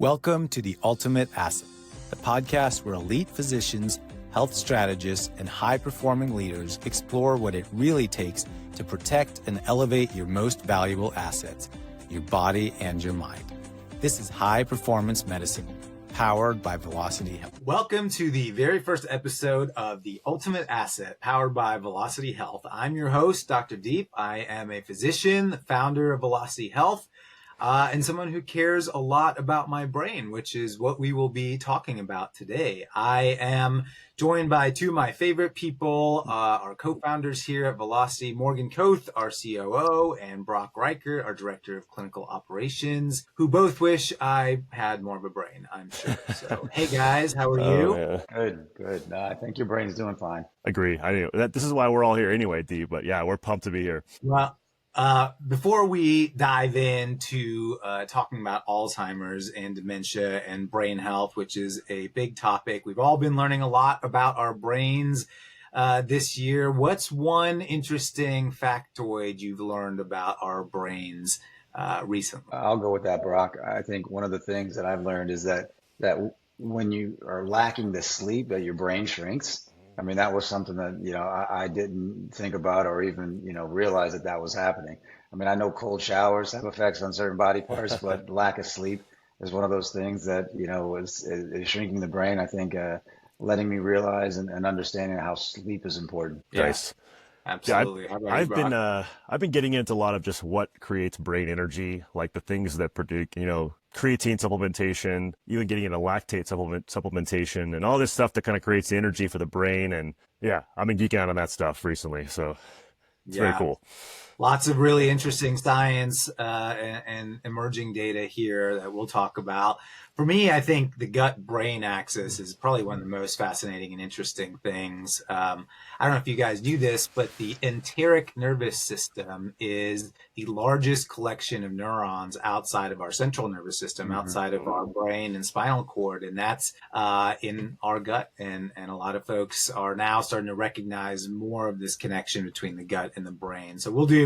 Welcome to The Ultimate Asset, the podcast where elite physicians, health strategists, and high-performing leaders explore what it really takes to protect and elevate your most valuable assets, your body and your mind. This is high-performance medicine, powered by Velocity Health. Welcome to the very first episode of The Ultimate Asset, powered by Velocity Health. I'm your host, Dr. Deep. I am a physician, the founder of Velocity Health, and someone who cares a lot about my brain, which is what we will be talking about today. I am joined by two of my favorite people, our co-founders here at Velocity, Morgan Koth, our COO, and Brock Riker, our Director of Clinical Operations, who both wish I had more of a brain, I'm sure. So, hey guys, how are you? Yeah. Good. I think your brain's doing fine. Agree. I know that this is why we're all here anyway, Dee, but yeah, we're pumped to be here. Well, before we dive into talking about Alzheimer's and dementia and brain health, which is a big topic, we've all been learning a lot about our brains this year. What's one interesting factoid you've learned about our brains recently? I'll go with that, Brock. I think one of the things that I've learned is that when you are lacking the sleep, that your brain shrinks. I mean, that was something that, I didn't think about or even, realize that was happening. I mean, I know cold showers have effects on certain body parts, but lack of sleep is one of those things that, is shrinking the brain. I think letting me realize and understanding how sleep is important. Yes. Absolutely. Yeah, I've been getting into a lot of just what creates brain energy, like the things that produce, creatine supplementation, even getting into lactate supplementation and all this stuff that kind of creates the energy for the brain. And yeah, I've been geeking out on that stuff recently. So it's very cool. Lots of really interesting science and emerging data here that we'll talk about. For me, I think the gut-brain axis is probably one of the most fascinating and interesting things. I don't know if you guys knew this, but the enteric nervous system is the largest collection of neurons outside of our central nervous system, outside of our brain and spinal cord, and that's in our gut. And a lot of folks are now starting to recognize more of this connection between the gut and the brain. So we'll do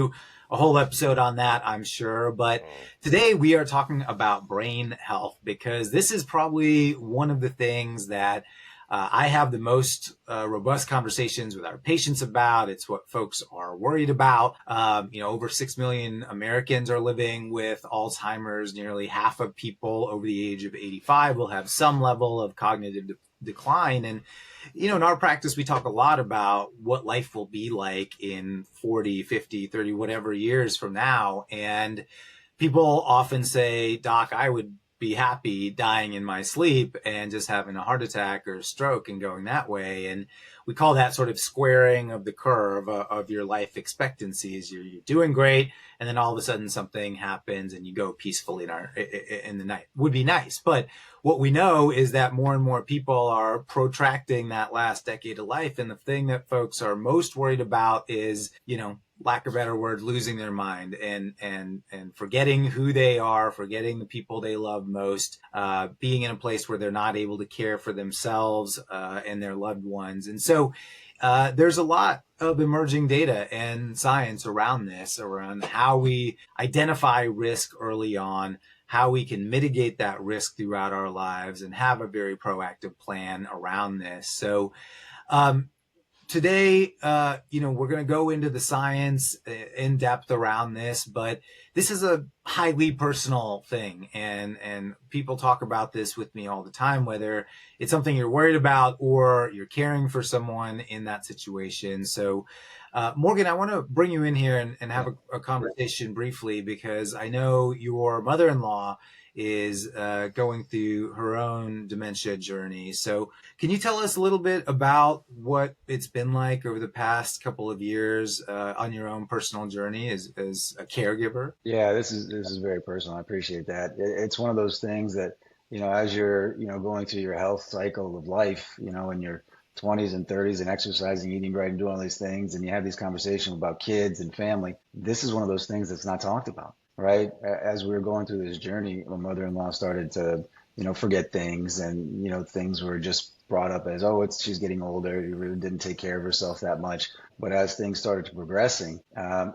a whole episode on that, I'm sure. But today we are talking about brain health because this is probably one of the things that I have the most robust conversations with our patients about. It's what folks are worried about. Over 6 million Americans are living with Alzheimer's. Nearly half of people over the age of 85 will have some level of cognitive decline. And in our practice, we talk a lot about what life will be like in 40, 50, 30, whatever years from now. And people often say, Doc, I would be happy dying in my sleep and just having a heart attack or a stroke and going that way. And we call that sort of squaring of the curve of your life expectancies. You're doing great, and then all of a sudden something happens and you go peacefully in the night. Would be nice. But what we know is that more and more people are protracting that last decade of life. And the thing that folks are most worried about is, lack of a better word, losing their mind and forgetting who they are, forgetting the people they love most, being in a place where they're not able to care for themselves and their loved ones. And so there's a lot of emerging data and science around this, around how we identify risk early on, how we can mitigate that risk throughout our lives, and have a very proactive plan around this. So today, we're going to go into the science in depth around this, but this is a highly personal thing. And people talk about this with me all the time, whether it's something you're worried about or you're caring for someone in that situation. So, Morgan, I want to bring you in here and have a conversation briefly, because I know your mother-in-law is going through her own dementia journey. So can you tell us a little bit about what it's been like over the past couple of years on your own personal journey as a caregiver? Yeah, this is very personal. I appreciate that. It's one of those things that, as you're, going through your health cycle of life, in your 20s and 30s and exercising, eating right and doing all these things, and you have these conversations about kids and family, this is one of those things that's not talked about. Right. As we were going through this journey, my mother-in-law started to, forget things, and, things were just brought up as, she's getting older. You really didn't take care of herself that much. But as things started to progressing,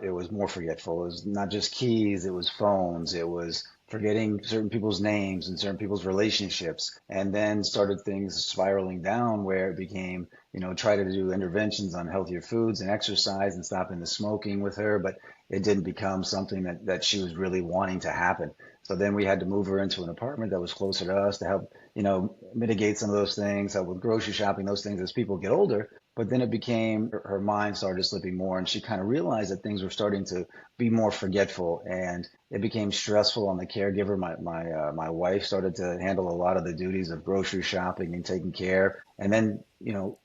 it was more forgetful. It was not just keys, it was phones, it was forgetting certain people's names and certain people's relationships, and then started things spiraling down where it became, try to do interventions on healthier foods and exercise and stopping the smoking with her, but it didn't become something that she was really wanting to happen. So then we had to move her into an apartment that was closer to us to help, mitigate some of those things, help with grocery shopping, those things as people get older. But then it became her mind started slipping more, and she kind of realized that things were starting to be more forgetful, and it became stressful on the caregiver. My wife started to handle a lot of the duties of grocery shopping and taking care, and then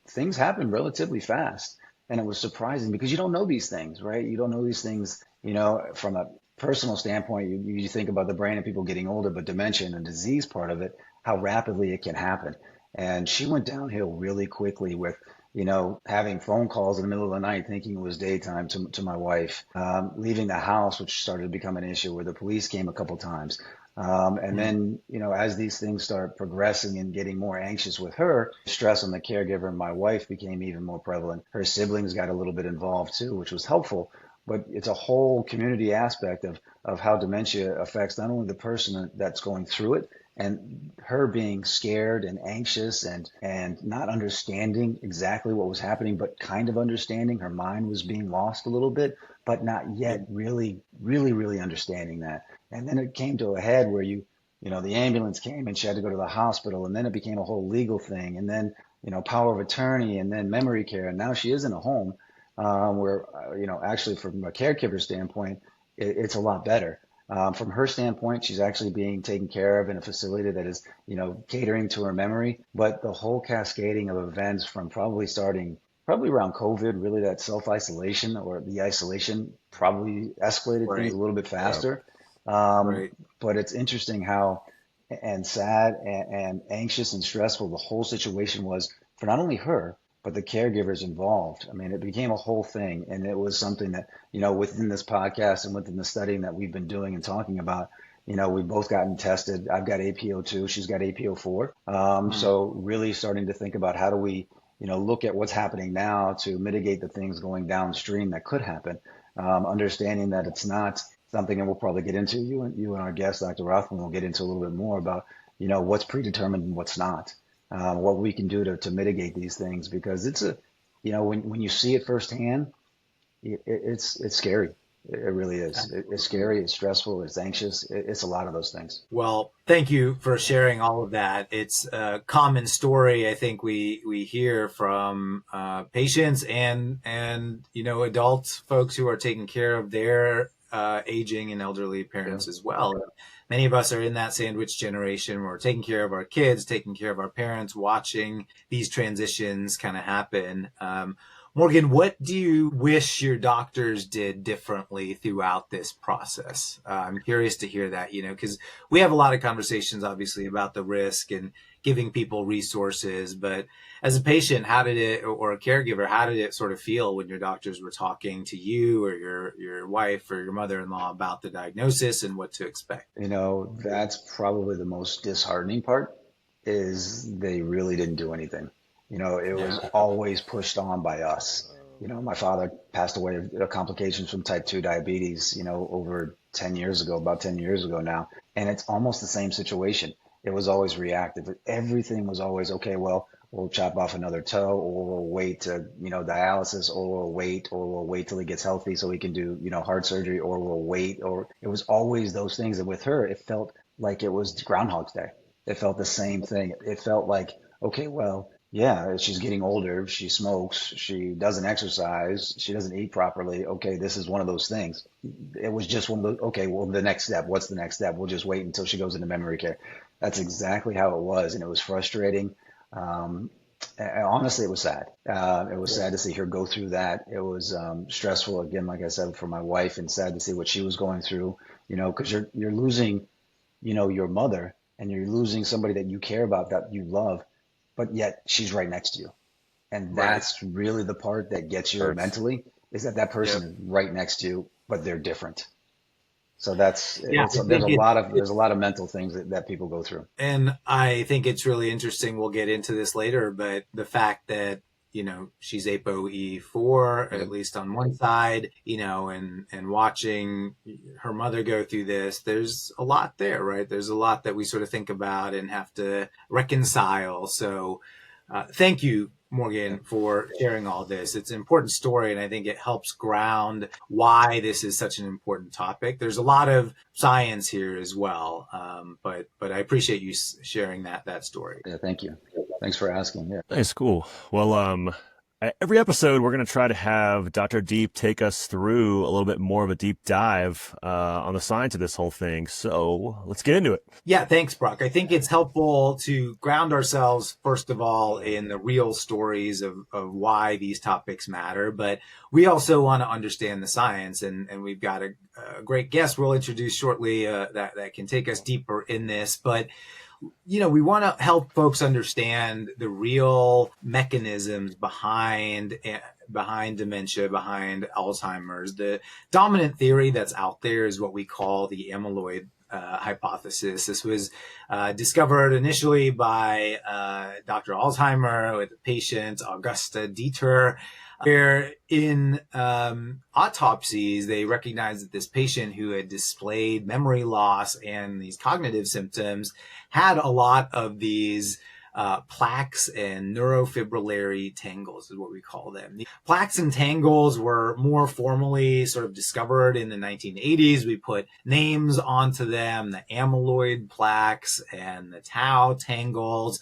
things happened relatively fast, and it was surprising because you don't know these things, right? You don't know these things, from a personal standpoint. You think about the brain and people getting older, but dementia and the disease part of it, how rapidly it can happen. And she went downhill really quickly with having phone calls in the middle of the night thinking it was daytime to my wife, leaving the house, which started to become an issue where the police came a couple times. And then, as these things start progressing and getting more anxious with her, stress on the caregiver and my wife became even more prevalent. Her siblings got a little bit involved too, which was helpful. But it's a whole community aspect of how dementia affects not only the person that's going through it, and her being scared and anxious and not understanding exactly what was happening, but kind of understanding. Her mind was being lost a little bit, but not yet really, really, really understanding that. And then it came to a head where the ambulance came and she had to go to the hospital, and then it became a whole legal thing, and then, power of attorney, and then memory care. And now she is in a home where, actually from a caregiver standpoint, it's a lot better. From her standpoint, she's actually being taken care of in a facility that is, catering to her memory. But the whole cascading of events from probably around COVID, really that self-isolation or the isolation probably escalated things a little bit faster. Right. But it's interesting how and sad and anxious and stressful the whole situation was for not only her, but the caregivers involved. I mean, it became a whole thing. And it was something that, within this podcast and within the studying that we've been doing and talking about, we've both gotten tested. I've got APO2, she's got APO4. So really starting to think about how do we, look at what's happening now to mitigate the things going downstream that could happen. Understanding that it's not something, and we'll probably get into, you and our guest, Dr. Rothman, will get into a little bit more about, what's predetermined and what's not. What we can do to mitigate these things, because it's when you see it firsthand, it's scary. It really is. It's scary. It's stressful. It's anxious. It's a lot of those things. Well, thank you for sharing all of that. It's a common story I think we hear from patients and adult folks who are taking care of their aging and elderly parents as well. Many of us are in that sandwich generation. We're taking care of our kids, taking care of our parents, watching these transitions kind of happen. Morgan, what do you wish your doctors did differently throughout this process? I'm curious to hear that, because we have a lot of conversations, obviously, about the risk and giving people resources. But as a patient, or a caregiver, how did it sort of feel when your doctors were talking to you or your wife or your mother-in-law about the diagnosis and what to expect? That's probably the most disheartening part, is they really didn't do anything. It was always pushed on by us. My father passed away of complications from type 2 diabetes, over 10 years ago, about 10 years ago now. And it's almost the same situation. It was always reactive. Everything was always, okay, well, we'll chop off another toe, or we'll wait to, dialysis, or we'll wait till he gets healthy so he can do, heart surgery, or we'll wait, or it was always those things. And with her, it felt like it was Groundhog's Day. It felt the same thing. It felt like, okay, well, yeah, she's getting older. She smokes. She doesn't exercise. She doesn't eat properly. Okay, this is one of those things. It was just one of those, okay, well, the next step, what's the next step? We'll just wait until she goes into memory care. That's exactly how it was. And it was frustrating. And honestly, it was sad. It was sad to see her go through that. It was stressful, again, like I said, for my wife, and sad to see what she was going through, because you're losing, your mother, and you're losing somebody that you care about, that you love, but yet she's right next to you. And that's really the part that gets you mentally, is that person is right next to you, but they're different. So there's a lot of mental things that people go through. And I think it's really interesting. We'll get into this later, but the fact that she's ApoE4, Yep. at least on one side, and watching her mother go through this, there's a lot there, right? There's a lot that we sort of think about and have to reconcile. So thank you, Morgan, for sharing all this. It's an important story, and I think it helps ground why this is such an important topic. There's a lot of science here as well, but I appreciate you sharing that story. Yeah, thank you. Thanks for asking. Yeah. Nice, cool. Well, every episode we're going to try to have Dr. Deep take us through a little bit more of a deep dive on the science of this whole thing. So let's get into it. Yeah, thanks, Brock. I think it's helpful to ground ourselves, first of all, in the real stories of why these topics matter. But we also want to understand the science, and we've got a great guest we'll introduce shortly that can take us deeper in this. But we want to help folks understand the real mechanisms behind dementia, behind Alzheimer's. The dominant theory that's out there is what we call the amyloid hypothesis. This was discovered initially by Dr. Alzheimer with a patient, Augusta Dieter, where in autopsies, they recognized that this patient who had displayed memory loss and these cognitive symptoms had a lot of these plaques and neurofibrillary tangles is what we call them. The plaques and tangles were more formally sort of discovered in the 1980s. We put names onto them, the amyloid plaques and the tau tangles.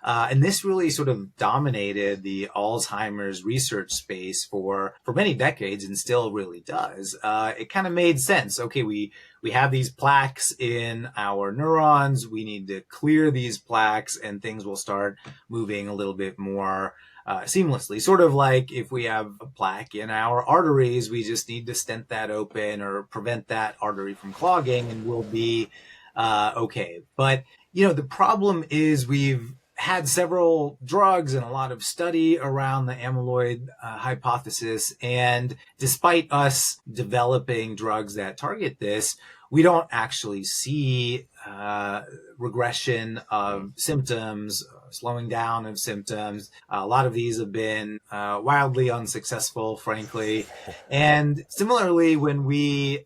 And this really sort of dominated the Alzheimer's research space for many decades and still really does. It kind of made sense. Okay, we have these plaques in our neurons. We need to clear these plaques and things will start moving a little bit more seamlessly. Sort of like if we have a plaque in our arteries, we just need to stent that open or prevent that artery from clogging and we'll be okay. But, the problem is we've had several drugs and a lot of study around the amyloid hypothesis. And despite us developing drugs that target this, we don't actually see regression of symptoms, slowing down of symptoms. A lot of these have been wildly unsuccessful, frankly. And similarly, when we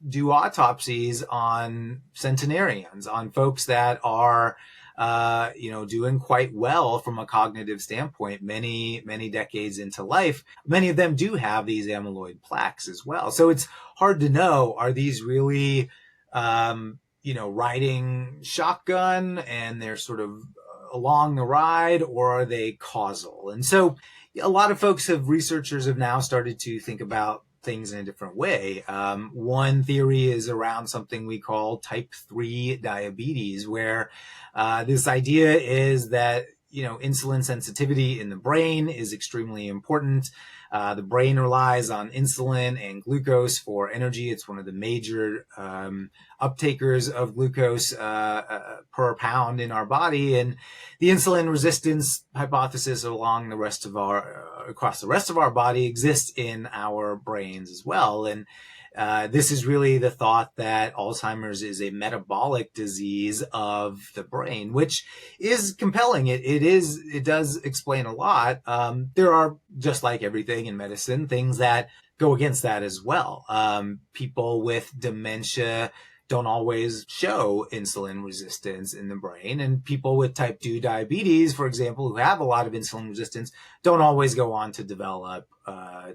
do autopsies on centenarians, on folks that are doing quite well from a cognitive standpoint, many, many decades into life, many of them do have these amyloid plaques as well. So it's hard to know, are these really, riding shotgun and they're sort of along the ride, or are they causal? And so a lot of researchers have now started to think about things in a different way. One theory is around something we call type 3 diabetes, where this idea is that, insulin sensitivity in the brain is extremely important. The brain relies on insulin and glucose for energy. It's one of the major uptakers of glucose per pound in our body. And the insulin resistance hypothesis across the rest of our body exists in our brains as well. And this is really the thought that Alzheimer's is a metabolic disease of the brain, which is compelling. It does explain a lot. There are, just like everything in medicine, things that go against that as well. People with dementia don't always show insulin resistance in the brain. And people with type 2 diabetes, for example, who have a lot of insulin resistance, don't always go on to develop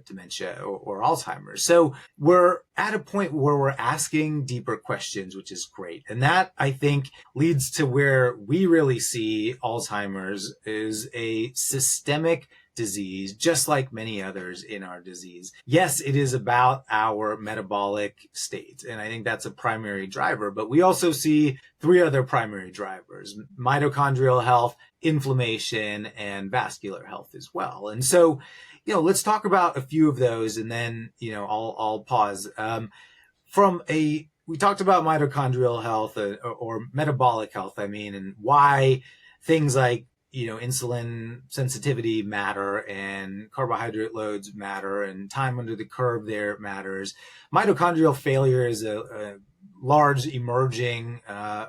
dementia or Alzheimer's. So we're at a point where we're asking deeper questions, which is great. And that, I think, leads to where we really see Alzheimer's is a systemic disease, just like many others in our disease. Yes, it is about our metabolic state, and I think that's a primary driver, but we also see three other primary drivers: mitochondrial health, inflammation, and vascular health as well. And so, let's talk about a few of those, and then, I'll pause. We talked about mitochondrial health or metabolic health, and why things like insulin sensitivity matter and carbohydrate loads matter and time under the curve there matters. Mitochondrial failure is a large emerging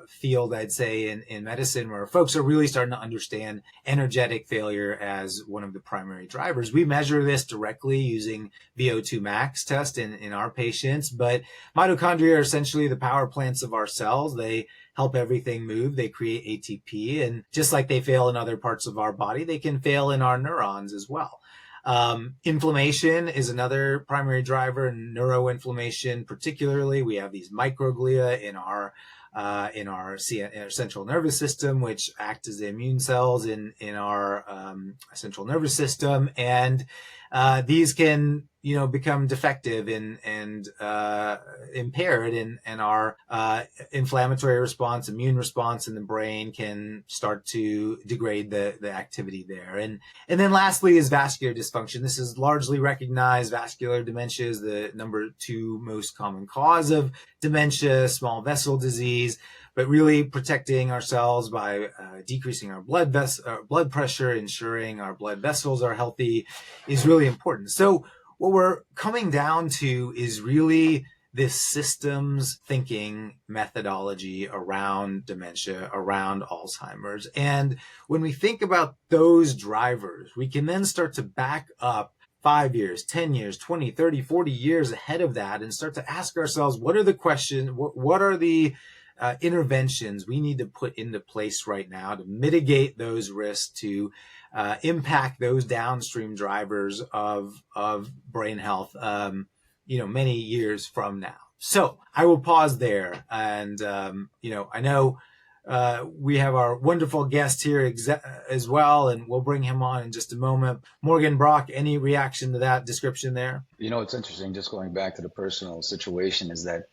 field, I'd say, in medicine, where folks are really starting to understand energetic failure as one of the primary drivers. We measure this directly using VO2 max test in our patients, but mitochondria are essentially the power plants of our cells. They help everything move. They create ATP, and just like they fail in other parts of our body, they can fail in our neurons as well. Inflammation is another primary driver, and neuroinflammation particularly. We have these microglia in our central nervous system, which act as the immune cells in our central nervous system, and these can become defective and impaired, and our inflammatory response, immune response in the brain can start to degrade the activity there. And then lastly is vascular dysfunction. This is largely recognized. Vascular dementia is the number 2 most common cause of dementia, small vessel disease, but really protecting ourselves by decreasing our blood pressure, ensuring our blood vessels are healthy is really important. So what we're coming down to is really this systems thinking methodology around dementia, around Alzheimer's. And when we think about those drivers, we can then start to back up 5 years, 10 years, 20, 30, 40 years ahead of that and start to ask ourselves, what are the questions, what are the interventions we need to put into place right now to mitigate those risks, to impact those downstream drivers of brain health, many years from now. So I will pause there. And, I know we have our wonderful guest here as well, and we'll bring him on in just a moment. Morgan Brock, any reaction to that description there? It's interesting, just going back to the personal situation, is that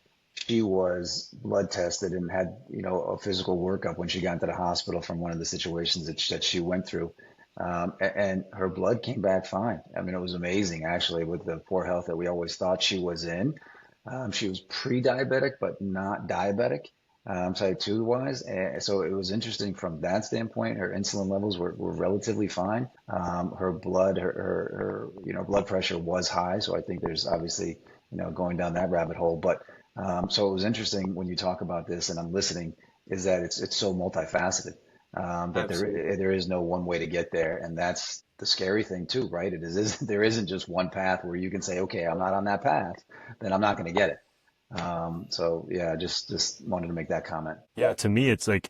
she was blood tested and had, a physical workup when she got into the hospital from one of the situations that she went through. And her blood came back fine. I mean, it was amazing, actually, with the poor health that we always thought she was in. She was pre-diabetic, but not diabetic, type 2 wise. So it was interesting from that standpoint. Her insulin levels were relatively fine. Her blood, her blood pressure was high. So I think there's obviously, going down that rabbit hole. But so it was interesting when you talk about this, and I'm listening, is that it's so multifaceted. That there is no one way to get there, and that's the scary thing too, right? There isn't just one path where you can say, okay, I'm not on that path, then I'm not going to get it. So yeah, just wanted to make that comment. Yeah, to me, it's like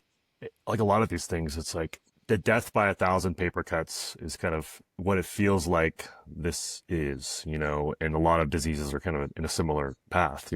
a lot of these things, it's like the death by 1,000 paper cuts is kind of what it feels like this is, and a lot of diseases are kind of in a similar path,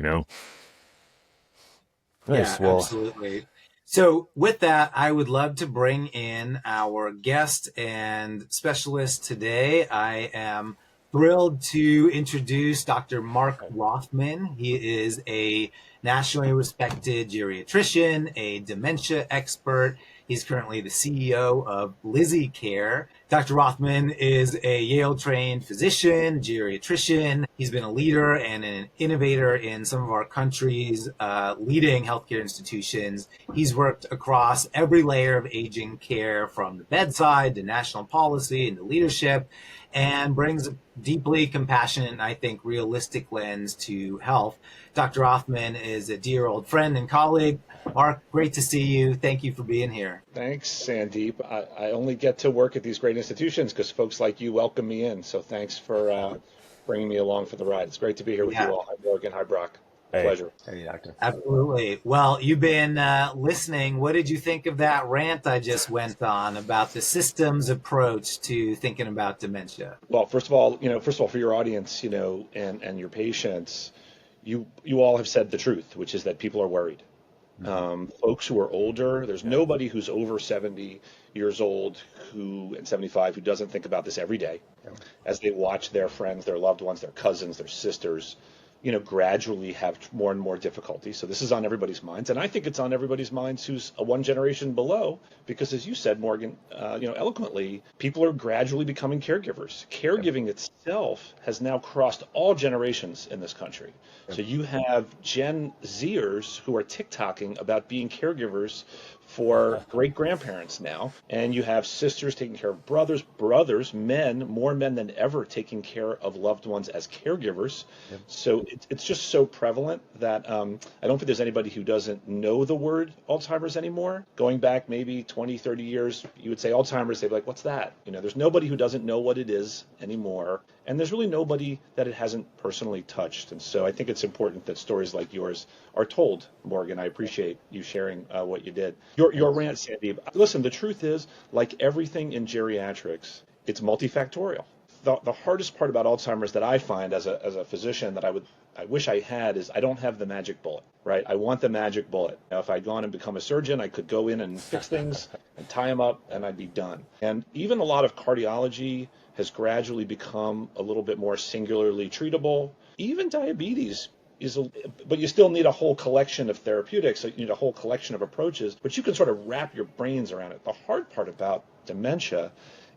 Nice. Yeah, well, absolutely. So with that, I would love to bring in our guest and specialist today. I am thrilled to introduce Dr. Mark Rothman. He is a nationally respected geriatrician, a dementia expert. He's currently the CEO of Lizzie Care. Dr. Rothman is a Yale-trained physician, geriatrician. He's been a leader and an innovator in some of our country's leading healthcare institutions. He's worked across every layer of aging care, from the bedside to national policy and to leadership, and brings a deeply compassionate and, I think, realistic lens to health. Dr. Rothman is a dear old friend and colleague. Mark, great to see you. Thank you for being here. Thanks, Sandeep. I only get to work at these great institutions because folks like you welcome me in. So thanks for bringing me along for the ride. It's great to be here with you all. Hi, Morgan. Hi, Brock. Pleasure. Hey, doctor. Absolutely. Well, you've been listening. What did you think of that rant I just went on about the systems approach to thinking about dementia? Well, first of all, for your audience, and your patients, you all have said the truth, which is that people are worried. Folks who are older, there's nobody who's over 70 years old and 75 who doesn't think about this every day as they watch their friends, their loved ones, their cousins, their sisters, gradually have more and more difficulty. So this is on everybody's minds. And I think it's on everybody's minds who's one generation below, because as you said, Morgan, eloquently, people are gradually becoming caregivers. Caregiving itself has now crossed all generations in this country. So you have Gen Zers who are TikToking about being caregivers for great grandparents now, and you have sisters taking care of brothers, men, more men than ever taking care of loved ones as caregivers. Yep. So it's just so prevalent that I don't think there's anybody who doesn't know the word Alzheimer's anymore. Going back maybe 20, 30 years, you would say Alzheimer's, they'd be like, what's that? There's nobody who doesn't know what it is anymore. And there's really nobody that it hasn't personally touched. And so I think it's important that stories like yours are told, Morgan. I appreciate you sharing what you did. Your rant, Sandeep. Listen, the truth is, like everything in geriatrics, it's multifactorial. The hardest part about Alzheimer's that I find as a physician that I wish I had is I don't have the magic bullet, right? I want the magic bullet. Now, if I'd gone and become a surgeon, I could go in and fix things and tie them up and I'd be done. And even a lot of cardiology has gradually become a little bit more singularly treatable. Even diabetes but you still need a whole collection of therapeutics. So you need a whole collection of approaches, but you can sort of wrap your brains around it. The hard part about dementia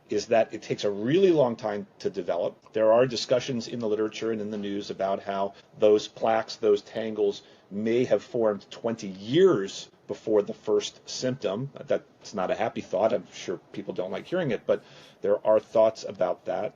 is that it takes a really long time to develop. There are discussions in the literature and in the news about how those plaques, those tangles may have formed 20 years before the first symptom. That's not a happy thought. I'm sure people don't like hearing it, but there are thoughts about that.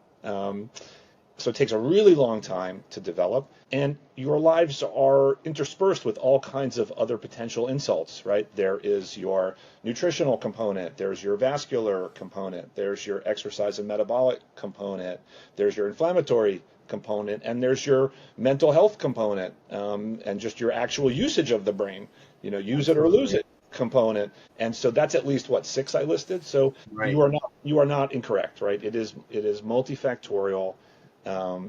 So it takes a really long time to develop, and your lives are interspersed with all kinds of other potential insults, right? There is your nutritional component, there's your vascular component, there's your exercise and metabolic component, there's your inflammatory component, and there's your mental health component, and just your actual usage of the brain, use it or lose it component. And so that's at least 6 I listed. So Right. you are not incorrect, right? It is multifactorial.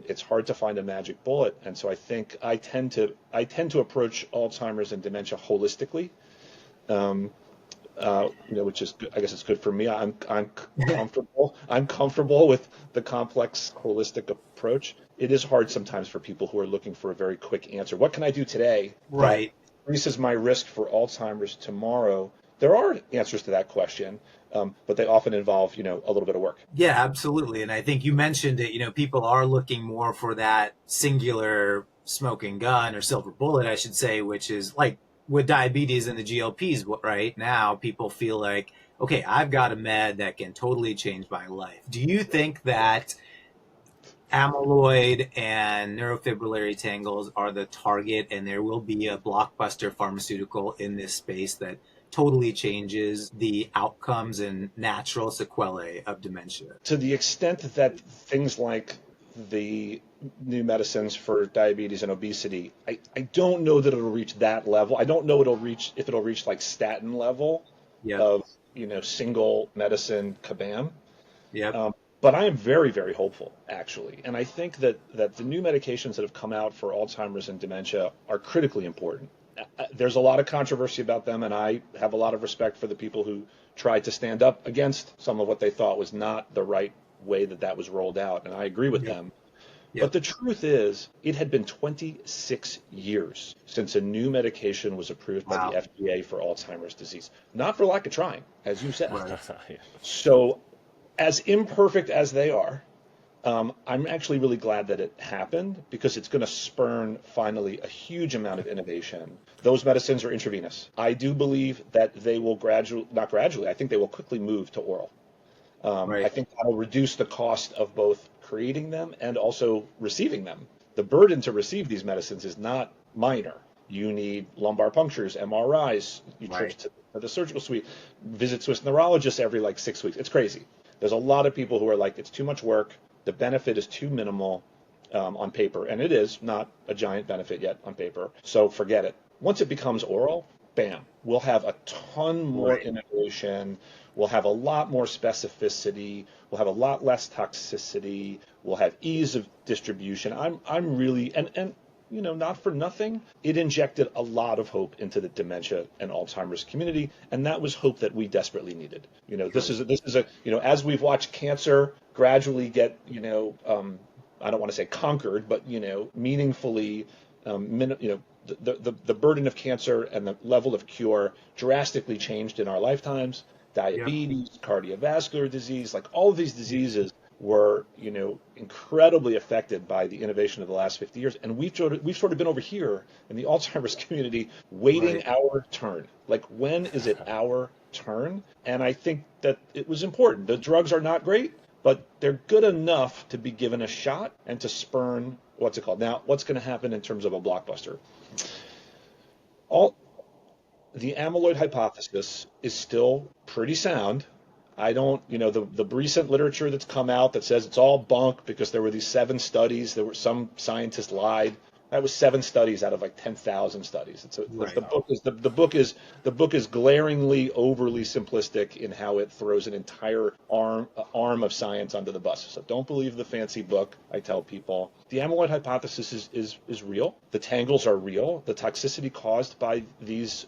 It's hard to find a magic bullet, and so I think I tend to approach Alzheimer's and dementia holistically, which is good. I guess it's good for me. I'm comfortable. I'm comfortable with the complex holistic approach. It is hard sometimes for people who are looking for a very quick answer. What can I do today? Right. That increases my risk for Alzheimer's tomorrow. There are answers to that question, but they often involve, a little bit of work. Yeah, absolutely. And I think you mentioned it, people are looking more for that singular smoking gun or silver bullet, I should say, which is like with diabetes and the GLPs right now, people feel like, okay, I've got a med that can totally change my life. Do you think that amyloid and neurofibrillary tangles are the target and there will be a blockbuster pharmaceutical in this space that totally changes the outcomes and natural sequelae of dementia? To the extent that things like the new medicines for diabetes and obesity, I don't know that it'll reach that level. I don't know if it'll reach like statin level of single medicine kabam. But I am very, very hopeful, actually. And I think that the new medications that have come out for Alzheimer's and dementia are critically important. There's a lot of controversy about them, and I have a lot of respect for the people who tried to stand up against some of what they thought was not the right way that was rolled out, and I agree with them. But the truth is, it had been 26 years since a new medication was approved by the FDA for Alzheimer's disease. Not for lack of trying, as you said. So, as imperfect as they are, I'm actually really glad that it happened, because it's going to spurn finally a huge amount of innovation. Those medicines are intravenous. I do believe that they will I think they will quickly move to oral. I think that'll reduce the cost of both creating them and also receiving them. The burden to receive these medicines is not minor. You need lumbar punctures, MRIs, trips to the surgical suite, visits with neurologists every 6 weeks. It's crazy. There's a lot of people who are like, it's too much work. The benefit is too minimal on paper, and it is not a giant benefit yet on paper. So forget it. Once it becomes oral, bam, we'll have a ton more innovation. We'll have a lot more specificity. We'll have a lot less toxicity. We'll have ease of distribution. I'm really, and not for nothing, it injected a lot of hope into the dementia and Alzheimer's community, and that was hope that we desperately needed. This is a as we've watched cancer gradually get, I don't want to say conquered, but meaningfully, the burden of cancer and the level of cure drastically changed in our lifetimes. Diabetes, cardiovascular disease, all of these diseases were, incredibly affected by the innovation of the last 50 years. And we've sort of been over here in the Alzheimer's community waiting Right. our turn. Like, when is it our turn? And I think that it was important. The drugs are not great, but they're good enough to be given a shot and to spurn, what's it called? Now, what's going to happen in terms of a blockbuster? All the amyloid hypothesis is still pretty sound. I don't, the recent literature that's come out that says it's all bunk because there were these 7 studies. There were some scientists lied. That was 7 studies out of like 10,000 studies. Right. The book is glaringly overly simplistic in how it throws an entire arm of science under the bus. So don't believe the fancy book. I tell people the amyloid hypothesis is real. The tangles are real. The toxicity caused by these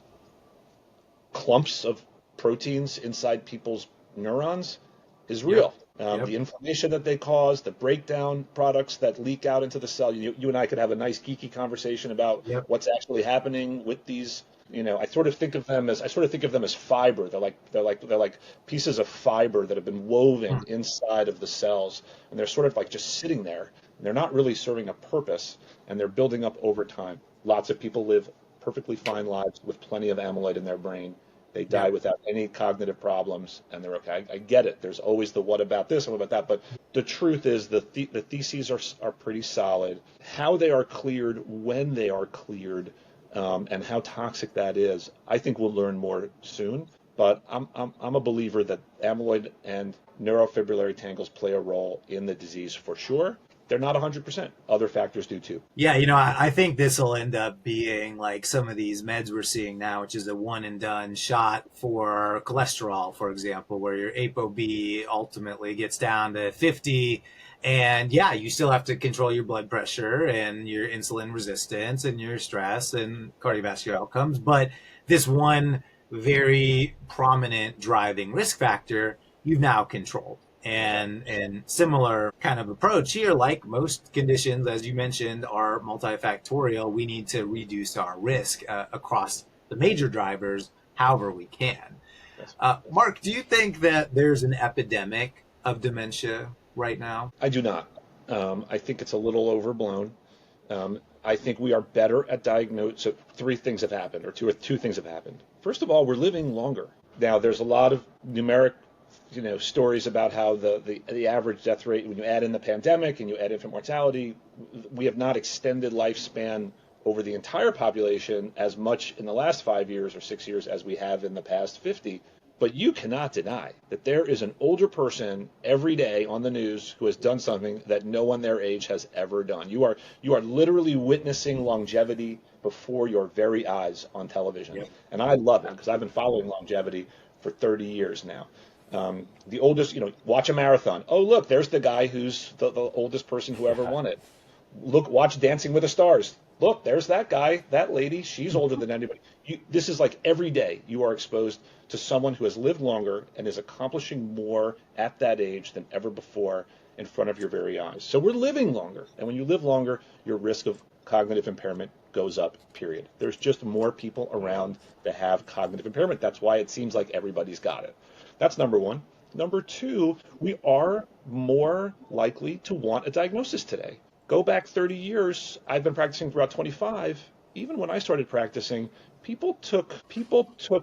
clumps of proteins inside people's neurons is real. Yep. The inflammation that they cause, the breakdown products that leak out into the cell. You and I could have a nice geeky conversation about Yep. what's actually happening with these. I sort of think of them as fiber. They're like pieces of fiber that have been woven inside of the cells, and they're sort of like just sitting there. And they're not really serving a purpose, and they're building up over time. Lots of people live perfectly fine lives with plenty of amyloid in their brain. They die Yep. without any cognitive problems, and they're okay. I get it. There's always the what about this and what about that, but the truth is the theses are pretty solid. How they are cleared, when they are cleared, and how toxic that is, I think we'll learn more soon. But I'm a believer that amyloid and neurofibrillary tangles play a role in the disease for sure. They're not 100%. Other factors do too. Yeah, I think this will end up being like some of these meds we're seeing now, which is a one and done shot for cholesterol, for example, where your ApoB ultimately gets down to 50. And yeah, you still have to control your blood pressure and your insulin resistance and your stress and cardiovascular outcomes. But this one very prominent driving risk factor, you've now controlled. And similar kind of approach here, like most conditions, as you mentioned, are multifactorial. We need to reduce our risk across the major drivers however we can. Mark, do you think that there's an epidemic of dementia right now? I do not. I think it's a little overblown. I think we are better at diagnosing. So 3 things have happened, or two things have happened. First of all, we're living longer. Now, there's a lot of numeric stories about how the average death rate, when you add in the pandemic and you add infant mortality, we have not extended lifespan over the entire population as much in the last 5 years or 6 years as we have in the past 50. But you cannot deny that there is an older person every day on the news who has done something that no one their age has ever done. You are literally witnessing longevity before your very eyes on television. Yep. And I love it because I've been following longevity for 30 years now. The oldest, watch a marathon. Oh, look, there's the guy who's the oldest person who ever won it. Look, watch Dancing with the Stars. Look, there's that guy, that lady. She's older than anybody. This is like every day you are exposed to someone who has lived longer and is accomplishing more at that age than ever before in front of your very eyes. So we're living longer. And when you live longer, your risk of cognitive impairment goes up, period. There's just more people around that have cognitive impairment. That's why it seems like everybody's got it. That's number one. Number two, we are more likely to want a diagnosis today. Go back 30 years, I've been practicing for about 25. Even when I started practicing, people took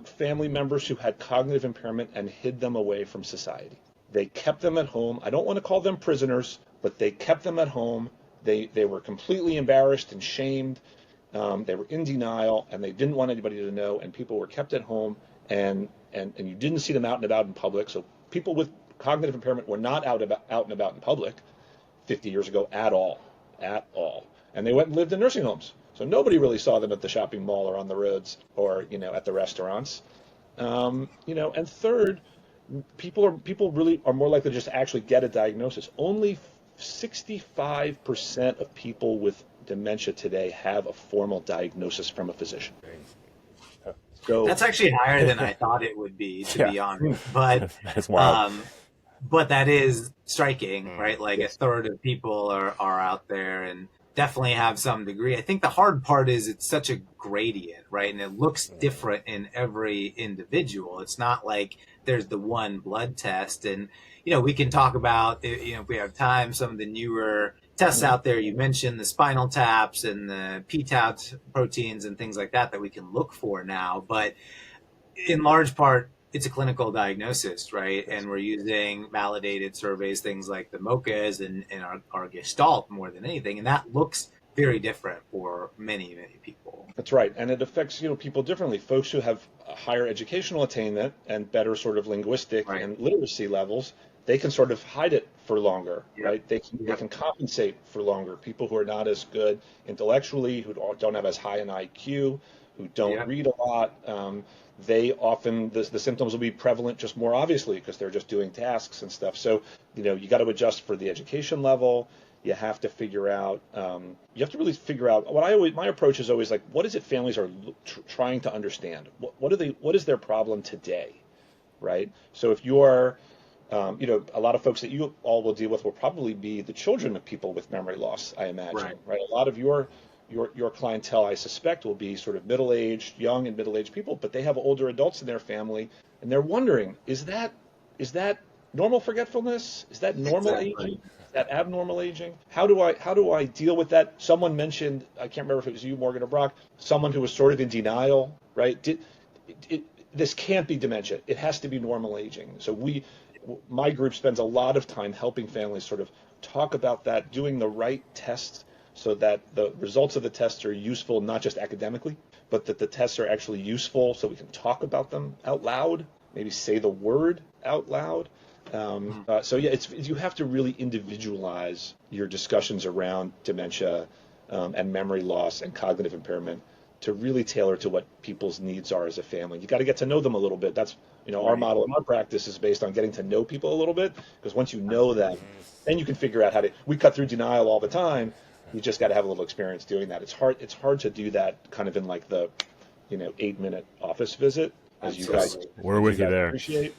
family members who had cognitive impairment and hid them away from society. They kept them at home. I don't want to call them prisoners, but they kept them at home. They were completely embarrassed and shamed. They were in denial, and they didn't want anybody to know, and people were kept at home, and you didn't see them out and about in public. So people with cognitive impairment were not out and about in public 50 years ago at all. And they went and lived in nursing homes. So nobody really saw them at the shopping mall or on the roads or, at the restaurants. And third, people really are more likely to just actually get a diagnosis. Only 65% of people with dementia today have a formal diagnosis from a physician. So That's actually higher than I thought it would be, to be honest. But That's wild. but that is striking, right? Like yes. a third of people are out there and definitely have some degree. I think the hard part is it's such a gradient, right? And it looks different in every individual. It's not like there's the one blood test. And, we can talk about, if we have time, some of the newer tests out there. You mentioned the spinal taps and the p-tau proteins and things like that we can look for now. But in large part, it's a clinical diagnosis, right? And we're using validated surveys, things like the MOCAs and our Gestalt more than anything. And that looks very different for many, many people. That's right. And it affects, people differently. Folks who have a higher educational attainment and better sort of linguistic and literacy levels, they can sort of hide it for longer, right? They can compensate for longer. People who are not as good intellectually, who don't have as high an IQ, who don't read a lot, they often, the symptoms will be prevalent just more obviously because they're just doing tasks and stuff. So, you got to adjust for the education level. You have to figure out, you have to really figure out my approach is always like, what is it families are trying to understand? What is their problem today, right? So if you're, a lot of folks that you all will deal with will probably be the children of people with memory loss, I imagine, right? A lot of your clientele, I suspect, will be sort of middle-aged, young and middle-aged people, but they have older adults in their family, and they're wondering, is that normal forgetfulness? Is that normal aging? Is that abnormal aging? How do I deal with that? Someone mentioned, I can't remember if it was you, Morgan or Brock, someone who was sort of in denial, right? This can't be dementia. It has to be normal aging. So my group spends a lot of time helping families sort of talk about that, doing the right tests so that the results of the tests are useful, not just academically, but that the tests are actually useful so we can talk about them out loud, maybe say the word out loud. You have to really individualize your discussions around dementia and memory loss and cognitive impairment to really tailor to what people's needs are as a family. You got to get to know them a little bit. That's, our model and our practice is based on getting to know people a little bit, because once you know them, then you can figure out we cut through denial all the time. You just got to have a little experience doing that. It's hard to do that kind of in like the, 8-minute office visit, as you guys, we're with you there. Appreciate.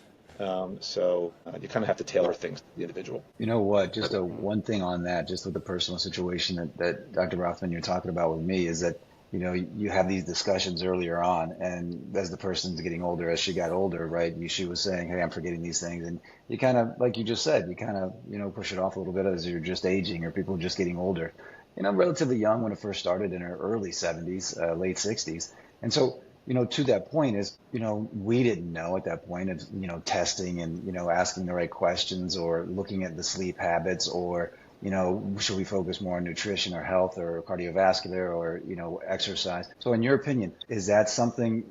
So you kind of have to tailor things to the individual. You know what? Just one thing on that, just with the personal situation that Dr. Rothman, you're talking about with me, is that, you have these discussions earlier on, and as the person's getting older, as she got older, right, she was saying, hey, I'm forgetting these things. And you kind of, like you just said, you kind of, push it off a little bit as you're just aging or people just getting older. I'm relatively young when it first started in her early 70s, late 60s. And so, to that point is, we didn't know at that point of, testing and, asking the right questions or looking at the sleep habits or, should we focus more on nutrition or health or cardiovascular or, exercise? So in your opinion, is that something,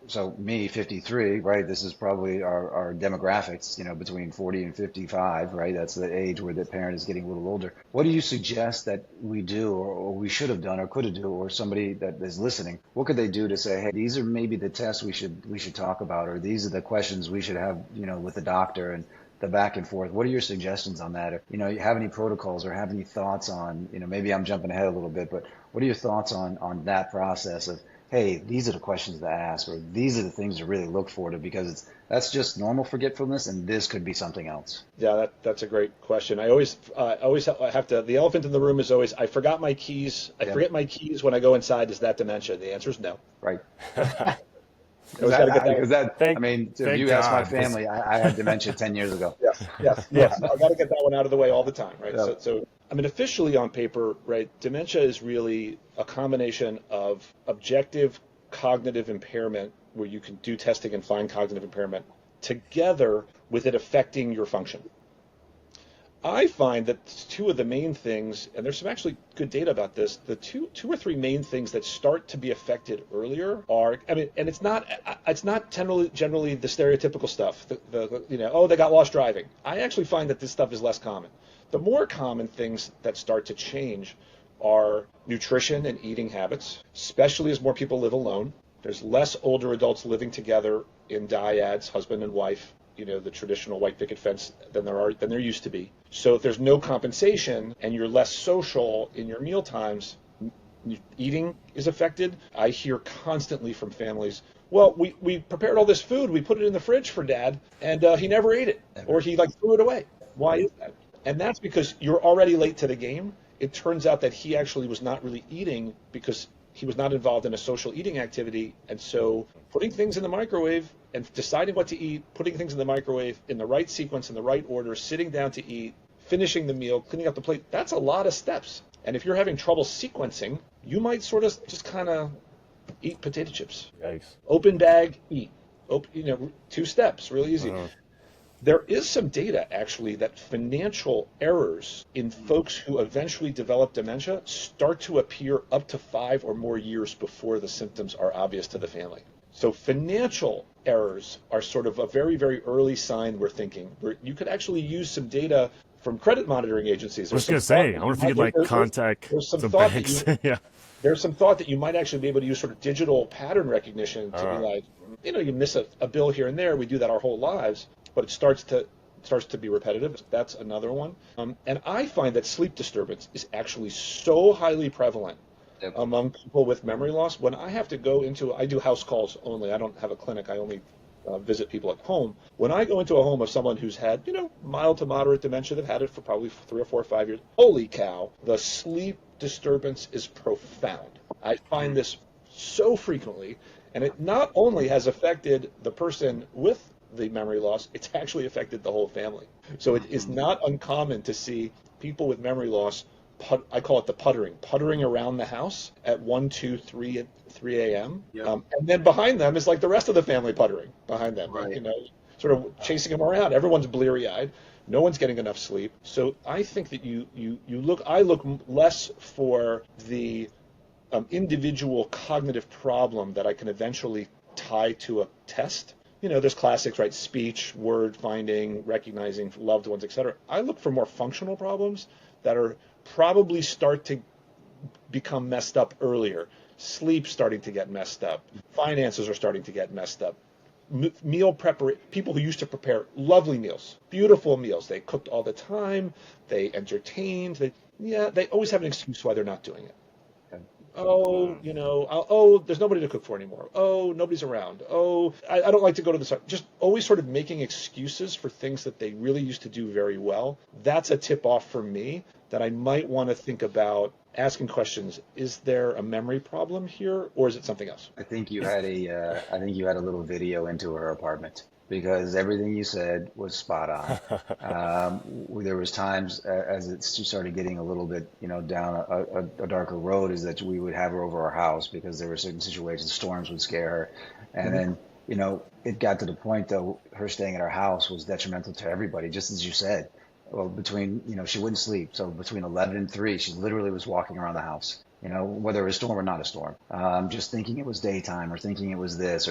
so me, 53, right? This is probably our demographics, between 40 and 55, right? That's the age where the parent is getting a little older. What do you suggest that we do or we should have done or could have done, or somebody that is listening, what could they do to say, hey, these are maybe the tests we should talk about, or these are the questions we should have, with the doctor and the back and forth? What are your suggestions on that? Or, you have any protocols or have any thoughts on, maybe I'm jumping ahead a little bit, but what are your thoughts on that process of, hey, these are the questions to ask, or these are the things to really look for because that's just normal forgetfulness and this could be something else? Yeah, that's a great question. I always have to, the elephant in the room is always, I forgot my keys. I forget my keys when I go inside. Is that dementia? The answer is no. Right. If you ask my family, I had dementia 10 years ago. Yes. I got to get that one out of the way all the time, right? Yeah. So, officially on paper, right, dementia is really a combination of objective cognitive impairment, where you can do testing and find cognitive impairment, together with it affecting your function. I find that two of the main things, and there's some actually good data about this, the two or three main things that start to be affected earlier are, and it's not generally the stereotypical stuff, they got lost driving. I actually find that this stuff is less common. The more common things that start to change are nutrition and eating habits, especially as more people live alone. There's less older adults living together in dyads, husband and wife, the traditional white picket fence than there used to be. So if there's no compensation and you're less social in your meal times, eating is affected. I hear constantly from families, well, we prepared all this food, we put it in the fridge for Dad, and he never ate it, or he threw it away. Why is that? And that's because you're already late to the game. It turns out that he actually was not really eating because he was not involved in a social eating activity. And so putting things in the microwave and deciding what to eat, putting things in the microwave in the right sequence, in the right order, sitting down to eat, finishing the meal, cleaning up the plate, that's a lot of steps. And if you're having trouble sequencing, you might sort of just kind of eat potato chips. Yikes. Open bag, eat. Open, 2 steps, really easy. There is some data, actually, that financial errors in folks who eventually develop dementia start to appear up to 5 or more years before the symptoms are obvious to the family. So financial errors are sort of a very, very early sign we're thinking. You could actually use some data from credit monitoring agencies. I was going to say, I wonder if you could like contact some banks. Yeah. There's some thought that you might actually be able to use sort of digital pattern recognition to be like, you miss a bill here and there. We do that our whole lives, but it starts to be repetitive. That's another one. And I find that sleep disturbance is actually so highly prevalent among people with memory loss. When I have to go I do house calls only. I don't have a clinic. I only visit people at home. When I go into a home of someone who's had, mild to moderate dementia, they've had it for probably 3 or 4 or 5 years. Holy cow, the sleep disturbance is profound. I find this so frequently, and it not only has affected the person with the memory loss, it's actually affected the whole family. So it is not uncommon to see people with memory loss, I call it the puttering around the house at 1, 2, 3 a.m. Yep. And then behind them is like the rest of the family puttering behind them, right. Sort of chasing them around. Everyone's bleary-eyed. No one's getting enough sleep. So I think that I look less for the individual cognitive problem that I can eventually tie to a test. There's classics, right? Speech, word finding, recognizing loved ones, etc. I look for more functional problems that are probably start to become messed up earlier. Sleep starting to get messed up. Finances are starting to get messed up. Meal preparation, people who used to prepare lovely meals, beautiful meals. They cooked all the time. They entertained. They always have an excuse why they're not doing it. There's nobody to cook for anymore. Oh, nobody's around. Oh, I don't like to go to the site. Just always sort of making excuses for things that they really used to do very well. That's a tip off for me that I might want to think about asking questions. Is there a memory problem here, or is it something else? I think you had a little video into her apartment, because everything you said was spot on. There was times she started getting a little bit, down a darker road, is that we would have her over our house because there were certain situations, storms would scare her. And then, it got to the point, though, her staying at our house was detrimental to everybody, just as you said. Well, she wouldn't sleep. So between 11 and 3, she literally was walking around the house, whether it was a storm or not a storm, just thinking it was daytime or thinking it was this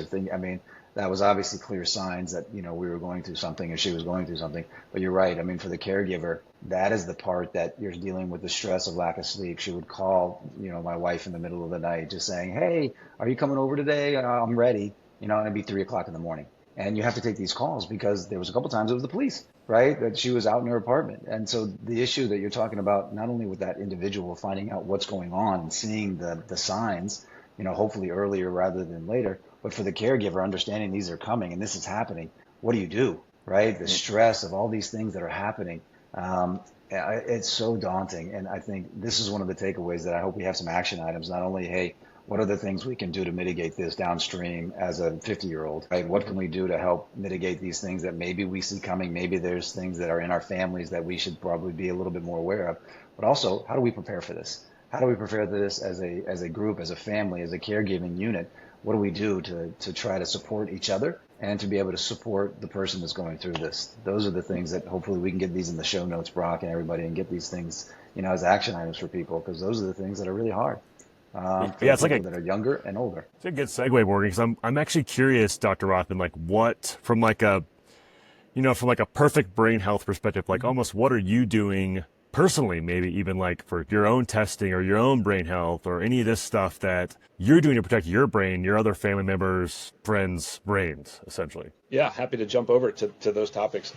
that was obviously clear signs that, we were going through something or she was going through something. But you're right. For the caregiver, that is the part that you're dealing with, the stress of lack of sleep. She would call, my wife in the middle of the night just saying, hey, are you coming over today? I'm ready. And it'd be 3 o'clock in the morning. And you have to take these calls because there was a couple times it was the police, right? That she was out in her apartment. And so the issue that you're talking about, not only with that individual finding out what's going on and seeing the signs, hopefully earlier rather than later, but for the caregiver, understanding these are coming and this is happening. What do you do, right? The stress of all these things that are happening. It's so daunting. And I think this is one of the takeaways that I hope we have some action items, not only, hey, what are the things we can do to mitigate this downstream as a 50-year-old, right? What can we do to help mitigate these things that maybe we see coming? Maybe there's things that are in our families that we should probably be a little bit more aware of. But also, how do we prepare for this? How do we prepare for this as a group, as a family, as a caregiving unit? What do we do to try to support each other and to be able to support the person that's going through this? Those are the things that hopefully we can get these in the show notes, Brock, and everybody, and get these things, as action items for people, because those are the things that are really hard. It's like that are younger and older. It's a good segue, Morgan, because I'm actually curious, Dr. Rothman, from a perfect brain health perspective, almost what are you doing personally, maybe even for your own testing or your own brain health or any of this stuff that you're doing to protect your brain, your other family members, friends' brains, essentially? Yeah, happy to jump over to those topics.